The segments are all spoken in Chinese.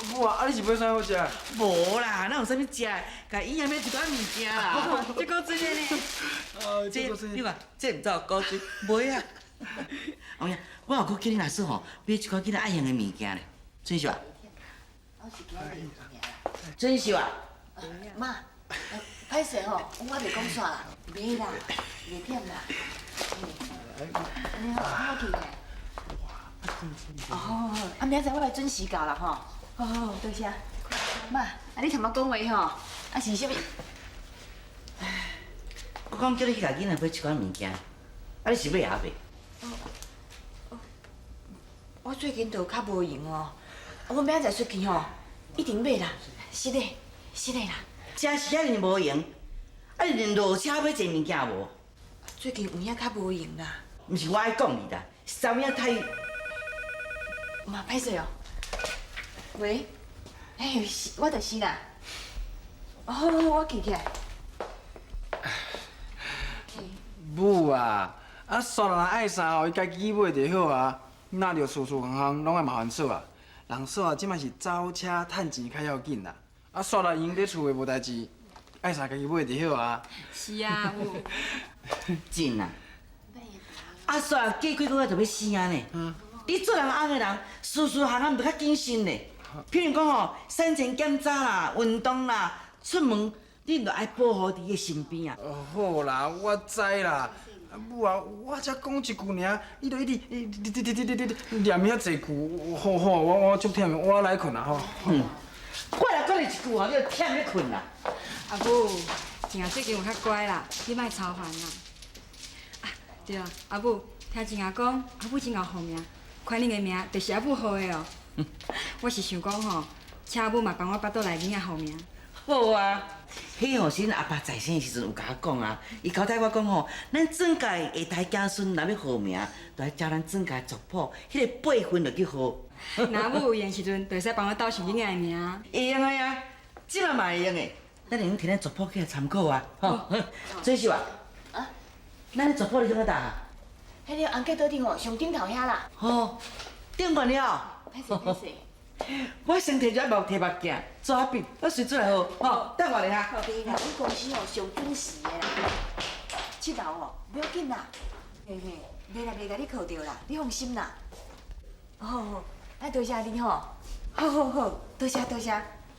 母啊，你是买啥好食？无啦，哪有啥物食的？甲医院买一寡物件啦。这果真的呢？你看，这唔知有果真，买啊。后呀，我有搁叫你老师吼，买一寡囡仔爱用的物件咧。准秀啊？准秀啊？妈，歹势吼，我袂讲煞啦，袂啦，袂忝啦。你好，我去咧。哦，啊，明仔载我来准时到啦吼。好，多谢。妈，啊，你头仔讲话吼，啊是啥物？我讲叫你去甲囡仔买一寡物件，啊你是买后袂？我最近就较无闲哦，我明仔载出去吼，一定买啦，是的，是的啦。真是遐尼无闲，啊你连落车买一物件无？最近有影较无闲啦。毋是我爱讲你啦，三影太……妈，歹势哦。喂，哎，我就是啦。好，我记起来。母啊，啊，煞人爱啥吼，伊家己买就好啊，哪着事事行行拢爱麻烦嫂啊。人嫂啊，即摆是走车趁钱较要紧啦。啊，煞人闲伫厝诶无代志，爱啥家己买就好啊。是啊，母。真啊！啊，煞寄开个就要死啊呢！你做人翁的人，事事行行着较谨慎咧。譬如讲吼，产前检查啦、运动啦、出门，你着爱保护伫伊身边啊。好啦，我知啦。啊母啊，我才讲一句尔，你着一直念遐济句，好，我足忝，我来困啦吼。我来讲你一句吼，你着忝咧困啦。阿母，静最近有较乖啦，你莫操烦啦。啊，对啊，阿母，听静雅讲，阿母真贤好命，看恁的名就是阿母好的哦。我是想讲吼，请阿母嘛帮我巴肚内囡仔好命。好啊，迄吼是恁阿爸在生的时阵有甲我讲啊，伊交代我讲吼，咱庄家的下代子孙若要好命，就要照咱庄家的族谱，迄个辈分就去好。那阿母有闲时阵，就会使帮我斗想囡仔的名。会用的啊，即嘛嘛会用的，咱会用摕咱族谱起来参考啊。吼，做秀啊，咱的族谱伫伫倒啊？迄个红格桌顶哦，上顶头遐啦。吼，顶完了。歹势歹势。我先摕只目镜、纸笔，我随出来好。吼，等我一下。对啦，阮公司哦上准时的啦。佚佗哦，不要紧啦。嘿嘿，袂啦袂甲你扣着啦，你放心啦。好，啊多谢你吼。好，多谢，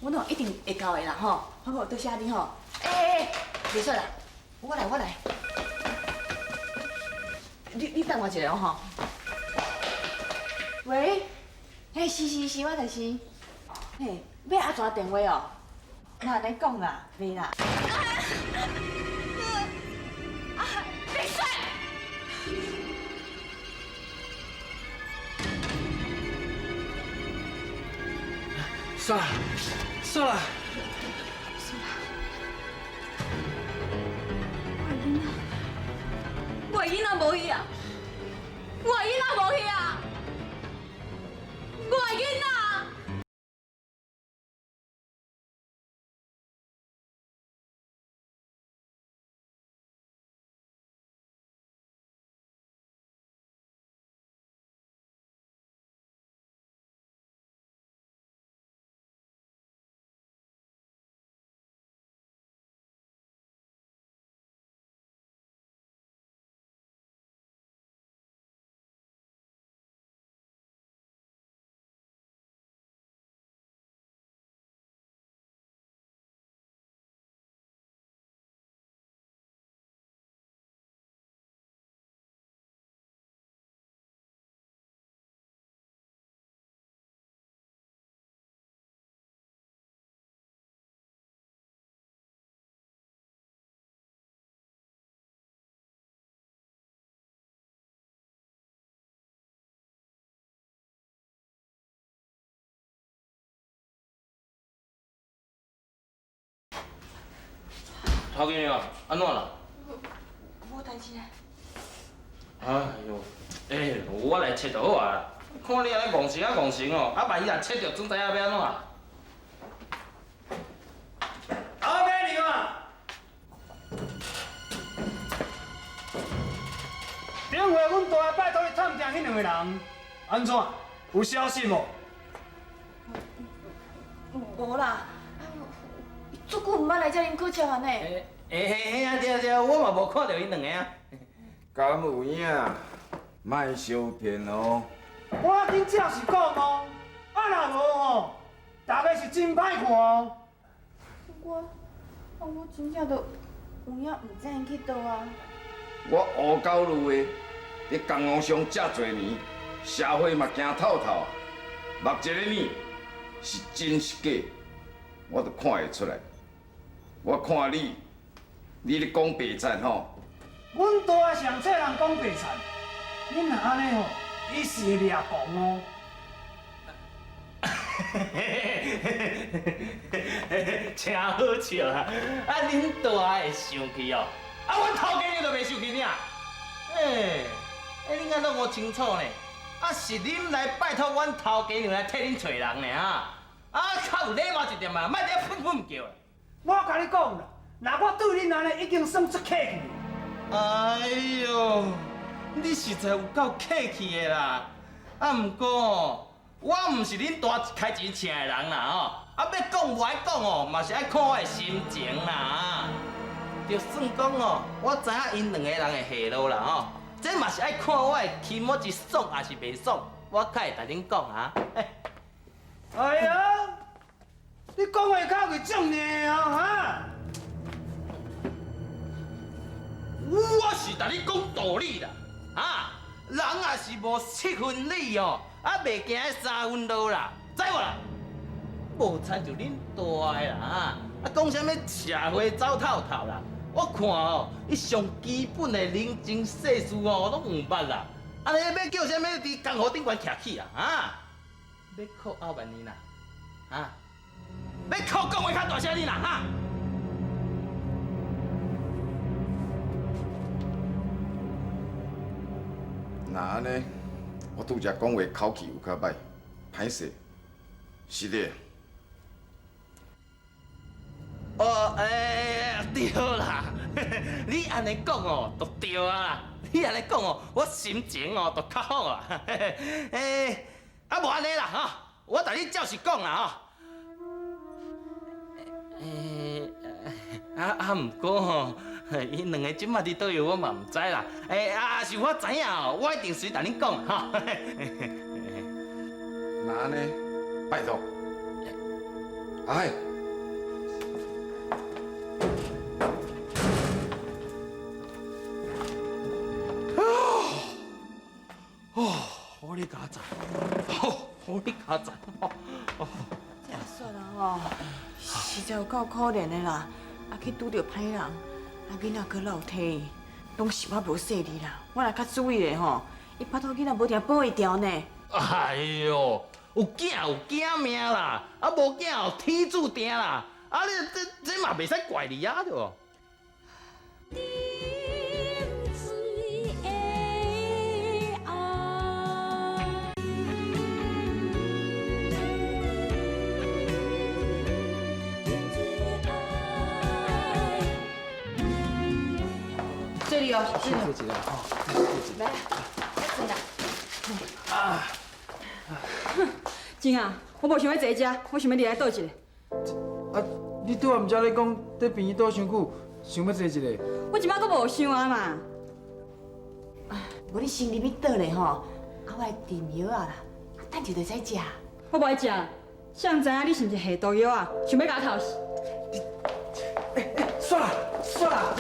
阮哦一定会到的啦吼。好，多谢你吼。袂煞啦，我来。你等我一下哦吼。喂，嘿，是，我就是。嘿，要安怎电话哦？那安尼讲啦，袂啦。别说。算了。我囡仔无去啊！我囡仔无去啊！我囡仔。头家娘，安怎啦？无代志啊。哎呦，我来切就好啊啦。看你安尼戆神哦，啊万一若切着，总知影要安怎啊？头家娘啊！顶回阮大拜托你探听迄两个人，安怎？有消息无？无啦，足久毋捌来遮啉烤食饭呢。嘿啊对对，我嘛无看到因两个啊。敢有影？莫相骗哦！我真正是讲哦，啊若无吼，大家是真歹看哦。我真正都有影毋知因去倒啊。我乌狗路的，伫江湖上遮侪年，社会嘛行透透啊。目一个呢是真是假，我都看会出来。我看你咧讲白惨吼。阮大上册人讲白惨，恁若安尼吼，伊是会掠狂哦。真好笑啊！啊，恁大会生气哦，啊，阮头家你都袂生气呢？恁敢拢无清楚呢？啊，是恁来拜托阮头家娘来替恁找人呢啊！啊，较有礼貌一点嘛，莫伫遐喷叫。我甲你讲啦，若我对恁安尼已经算足客气。哎呦，你实在有够客气的啦！啊，毋过我毋是恁大开钱请的人啦吼，啊，要讲无爱讲哦，嘛是爱看我的心情啦。就算讲哦，我知影因两个人的下落啦吼，这嘛是爱看我的气毛是爽还是袂爽，我才会甲恁讲啊。哎呀，你讲话口气这么硬哦，哈？我是甲你讲道理啦，啊，人也是无七分理哦，啊，袂行三分路啦，知无啦？无参就恁大个啦，啊，讲啥物社会走透透啦？我看哦，伊上基本的人情世事哦，拢唔捌啦。安尼要叫啥物伫江湖顶悬徛起啊？啊，要靠后万年啦，啊，要靠讲话较大声哩啦，哈！那安尼，我拄则讲话口气有较歹，歹势，是的。哦，对啦，你安尼讲哦，就对啊啦。你安尼讲哦，我心情哦，就较好啊。啊无安尼啦哈，我甲你照实讲啦吼。毋过吼，因两个即马伫倒位，我嘛毋知啦。是我知影哦，我一定随同恁讲哈。那安尼，拜托，阿海。好你家仔，好你家仔。这阿算啊吼，实在有够可怜的啦，啊去拄着歹人，啊囡仔去老体，拢是我无说你啦。我若较注意咧吼，伊巴肚囡仔无定保会掉呢。哎呦，有囝有囝命啦，啊无囝哦天注定啦，啊你这嘛袂使怪你啊对无？这里哦，谢谢姐哈，来啦，来啦。真啊，我无想要坐遮，我想要入来倒一下。啊，你拄啊毋才咧讲，伫病院倒伤久，想要坐一下。我即摆阁无想啊嘛。无你先入去倒咧吼，啊我来炖药啊啦，等就会使食。我无爱食，谁知影你是毋是下毒药啊？想要甲我偷死？算啦算啦。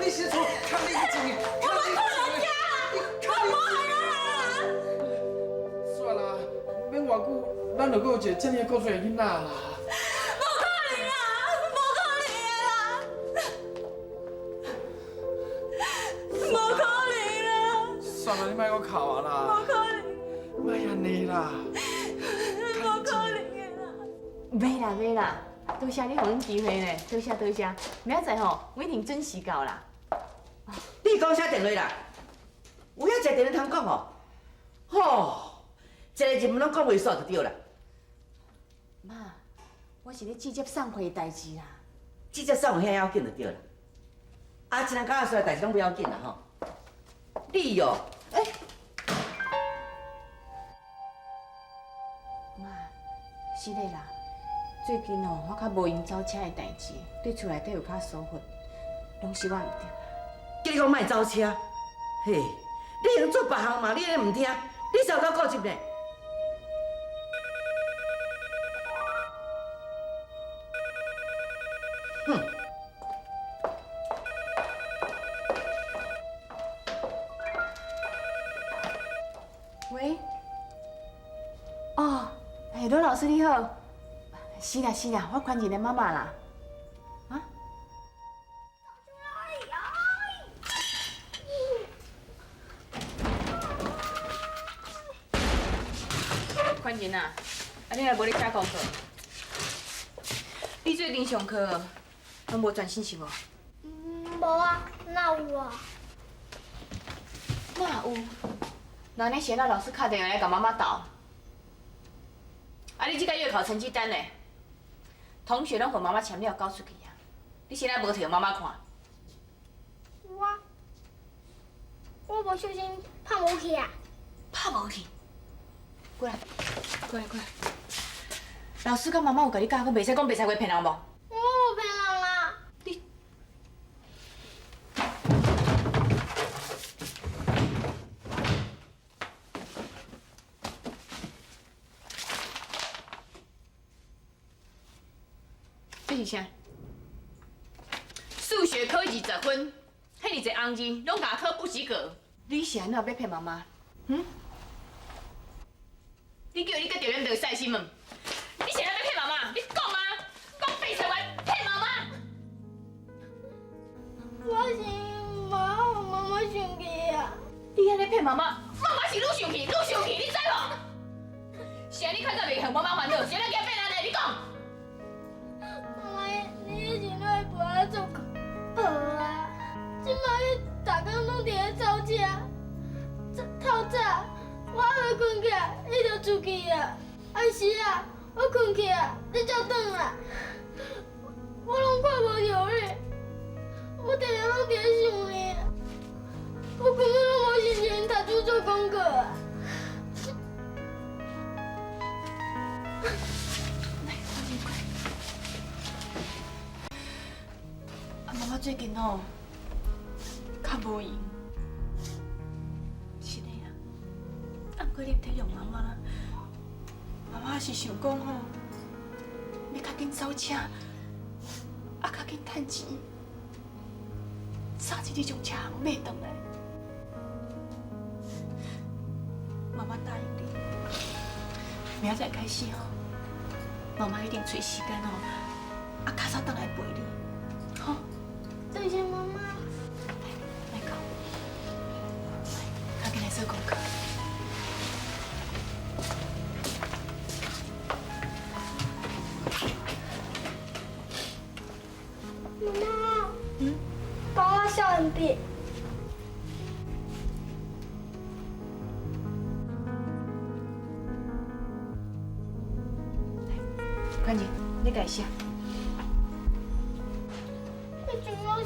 你是从看你一整，我们不能家了，我无害人啦。算啦，免偌久，咱就阁有一个这么顾嘴的囡仔啦。无可能啦，无可能啦，算啦，你莫阁哭啊啦。无可能，莫安尼啦。无可能的啦。袂啦袂啦，多谢你互阮机会呢，多谢多谢。明仔载吼，我一定准时到啦。你讲啥电话啦？有遐侪电话通讲哦。吼，一个任务拢讲袂煞就对啦。妈，我是咧直接送货的代志啦。直接送遐要紧就对啦。啊，一人甲阿叔的代志拢不要紧啦吼。你哟，妈，是的啦。最近哦，我较无闲走车的代志，对厝内底有较疏忽，拢是我唔对。叫你讲莫走车，嘿，你能做别项嘛？你咧唔听，你才有够固执呢。哼！喂？哦，罗老师你好。是啦是啦，我宽仁的妈妈啦。啊？宽仁啊，你也无咧写功课？你最近上课拢无专心是无？无啊，哪有啊？哪有？那你先让老师打电话来甲妈妈斗。啊，你这个月考成绩单呢？同学拢互妈妈签了交出去啊！你现在无摕妈妈看？我无小心拍无去啊！拍无去？过来，过来，过来！老师甲妈妈有甲你教，讲袂使讲白菜话骗人无？我无骗人啦！你这是啥？数学考20分，迄二个红字拢甲考不及格。你是安怎要骗妈妈？你叫你甲调员着细心问，你是安怎要骗妈妈？你讲啊！讲白菜话骗妈妈！我是无互妈妈生气啊！你安尼骗妈妈，妈妈是愈生气愈生气，你知无？是安你较早袂向妈妈烦恼，是安怎叫变安尼？你讲。妈妈，你以前都会陪我做课啊，即摆你逐工拢伫咧走车，透早我还未困起来，你就出去啊！啊是啊，我困起来，你才转来，我拢看无着你，我定定拢伫咧想你，我根本拢无心情读书做功课啊！妈妈最近哦，较无闲。是的啊，啊，不过你唔体谅妈妈。妈妈是想讲吼，要较紧走车，啊，较紧趁钱，早一日将车行买回来。妈妈答应你，明仔载开始吼，妈妈一定找时间哦，啊，较早回来陪你，好。谢谢妈妈。来讲，快紧来做功课。妈妈，帮我小圆笔。宽姐，你改写。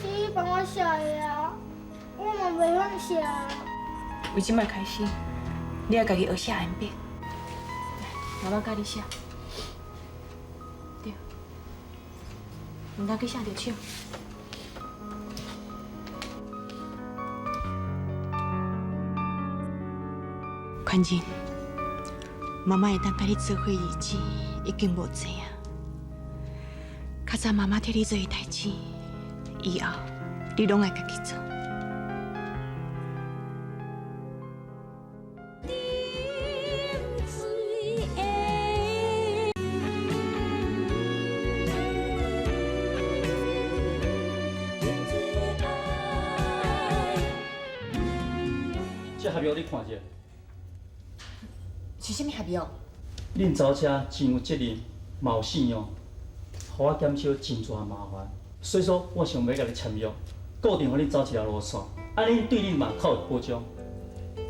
是你帮我写的啊，我嘛袂晓写啊。从今摆开始，你要家己学写圆笔。来，妈妈教你写。对，唔通去写着手。宽仁，妈妈会当甲你做伙日子已经无济啊。较早妈妈替你做的代志。以后，你拢爱家己做。这合约你看者，是啥物合约？恁走车真有责任，嘛有信用，互我减少真大麻烦。所以说，我想要甲你签约，固定互你走一条路线，安尼对恁嘛较有保障。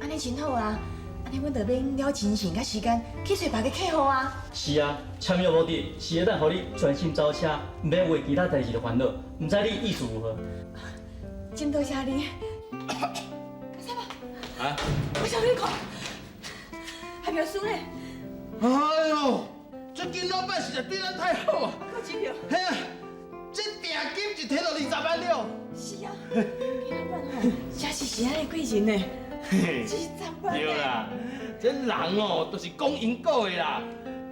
安尼真好啊！安尼阮就免了精神甲时间去找别个客户啊。是啊，签约目的是会当互你专心走车，毋免为其他代志的烦恼。毋知你意思如何？真多谢你。啊？我想你看，还没有输呢。哎呦，这金老板实在对咱太好啊！够钱票。嘿啊，这定金就摕到20万了。是啊，金老板吼，真是安尼贵人呢。20万。对啦，这人哦都是讲因果的啦。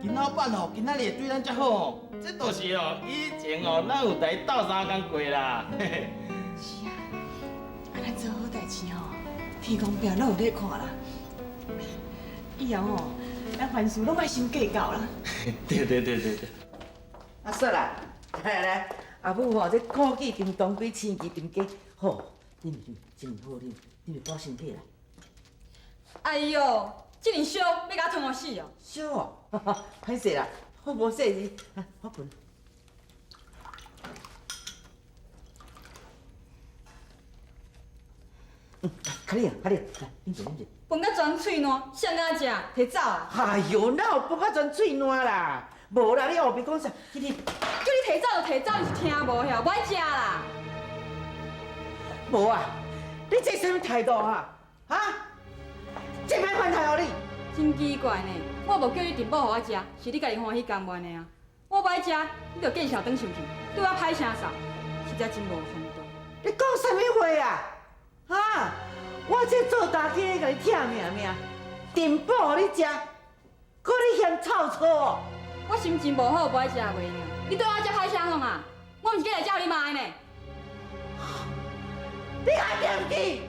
金老板吼，今仔日会对咱遮好哦，这都是哦以前哦咱有在斗相共过啦。是啊，咱做好代志吼，天公伯拢有在看啦。以后吼，咱凡事拢莫伤计较啦。对。啊，说啦，来，阿母吼，这苦气沉冬归青旗沉鸡，好，啉真好啉，啉着补身体啦。哎呦，这阵烧要甲我烫互死哦！烧哦，歹势啦，我无说你，我困。快点，来，啉者。饭甲全喙烂，谁敢食？摕走啊！哎呦，哪有不甲全嘴烂啦？无啦，你后边讲啥？去啉。叫你摕走就摕走，你是听无晓？无爱食啦！无啊，你这什么态度啊？哈？这摆反态互你？真奇怪呢，我无叫你订补互我食，是你家己欢喜甘愿的啊！我不爱食，你就见笑转上去，对我歹声扫，实在真无风度。你讲什么话啊？哈？我这做大家甲你疼命，订补互你食，搁你嫌臭臭哦？我心情无好，不爱食话呢。你对我这歹声弄啊？我毋是过来叫你骂的呢。你还念记？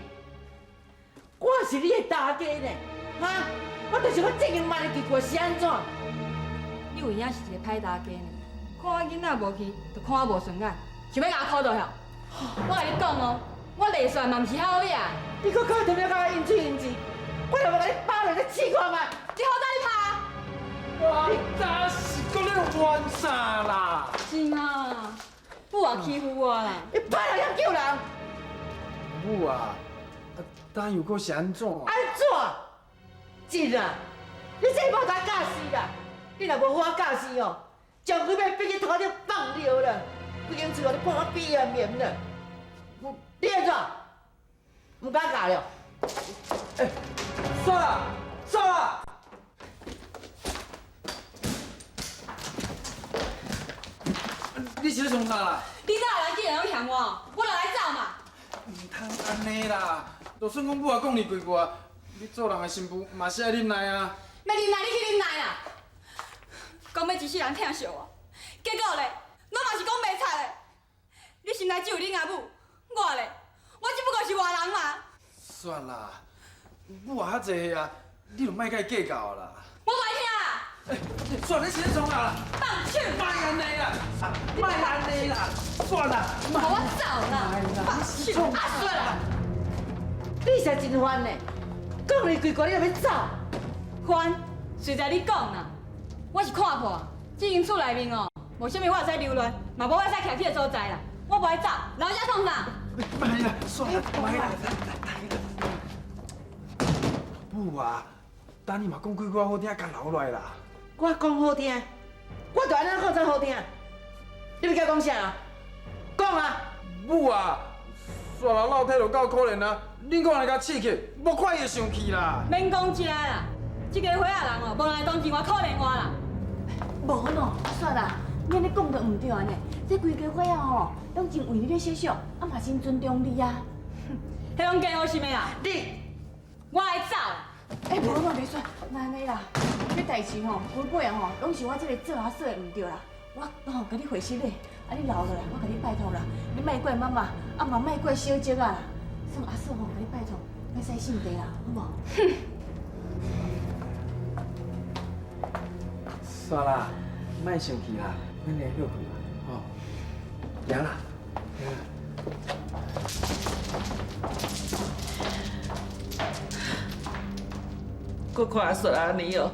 我是你的大家呢，哈？我就是我正经骂你结果是安怎？你有影是一个歹大家呢？看我囡仔无去，就看我无顺眼，想要甲我考倒晓。我甲你讲哦，我内算嘛毋是好呀。你搁靠踮了甲我应嘴应字，我若无甲你扒落去试看卖。你好大你拍！我早是搁咧玩啥啦？是啊，不要欺负我啦！你拍落遐叫人？母啊，等又搁是安怎？安怎？真啊！你这无当教死啦！你若无好教死哦，将规要逼去土顶放尿了，规间厝都看我鼻炎炎了。你安怎？唔敢教了？算了，你是咧创啥啦？你哪有人竟然要嫌我？我就来走嘛！唔通安尼啦！就算阮母也讲你几句啊，你做人的媳妇嘛是爱忍耐啊。要忍耐，你去忍耐啦！讲要一世人疼惜我，结果咧，我嘛是讲袂睬的。你心内只有恁阿母，我咧，我只不过是外人嘛。算啦，母也较济啊，你就莫甲伊计较啦。我不爱听啦！算你是咧创啥啦？放手！莫安尼啦，莫安尼啦，算啦，给我走啦！放手！啊，算了。你才真烦呢！讲你几句，你就要走？烦，随在你讲啦。我是看破，这间厝内面哦，无啥物我会使流乱，嘛无我会使徛起的所在啦。我不爱走，老家创啥？莫啦，算啦，莫啦，母啊，等你嘛讲几句好听，甲留落来啦。我讲好听，我就安尼讲才好听。你要甲讲啥？讲啊！母啊，煞人老体就够可怜啊！恁讲来甲刺激，无看伊就生气啦。免讲这啦，这个花仔人哦，无人来同情我、可怜我啦。无喏，算啦，你安尼讲都唔对安尼。这规家伙仔吼，拢真为你咧设想，啊嘛真尊重你啊。迄拢假好心的啦。你，我来走。无袂算，那安尼啦，这代志吼，根本吼，拢是我这个做阿说的唔对啦。我吼，甲你回息咧，啊你留落来，我甲你拜托啦，你莫怪妈妈，啊嘛莫怪小姐啊啦。算阿嫂吼，甲你拜托，莫使性地啦，好无？哼。算啦，莫生气啦，咱来休困啦，吼。行啦，行啦。搁看说安尼哦，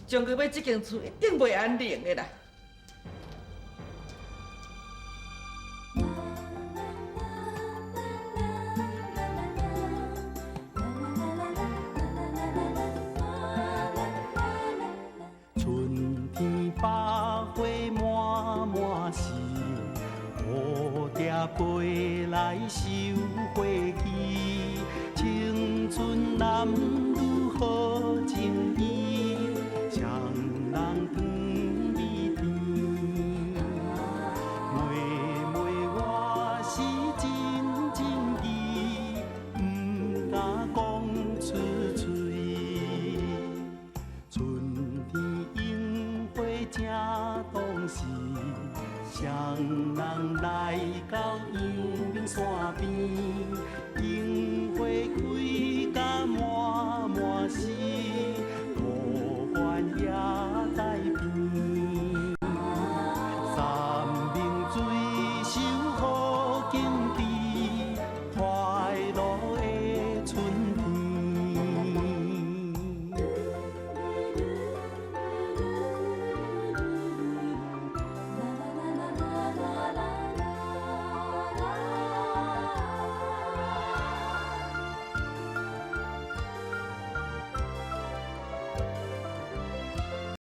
将佢要这间厝一定袂安宁的啦。春天百花满满是，蝴蝶飞来收花期，青春男女好情谊，双人长美甜。妹妹我是真正意，不敢讲出嘴。春天樱花正当时。双人来到阳明山边，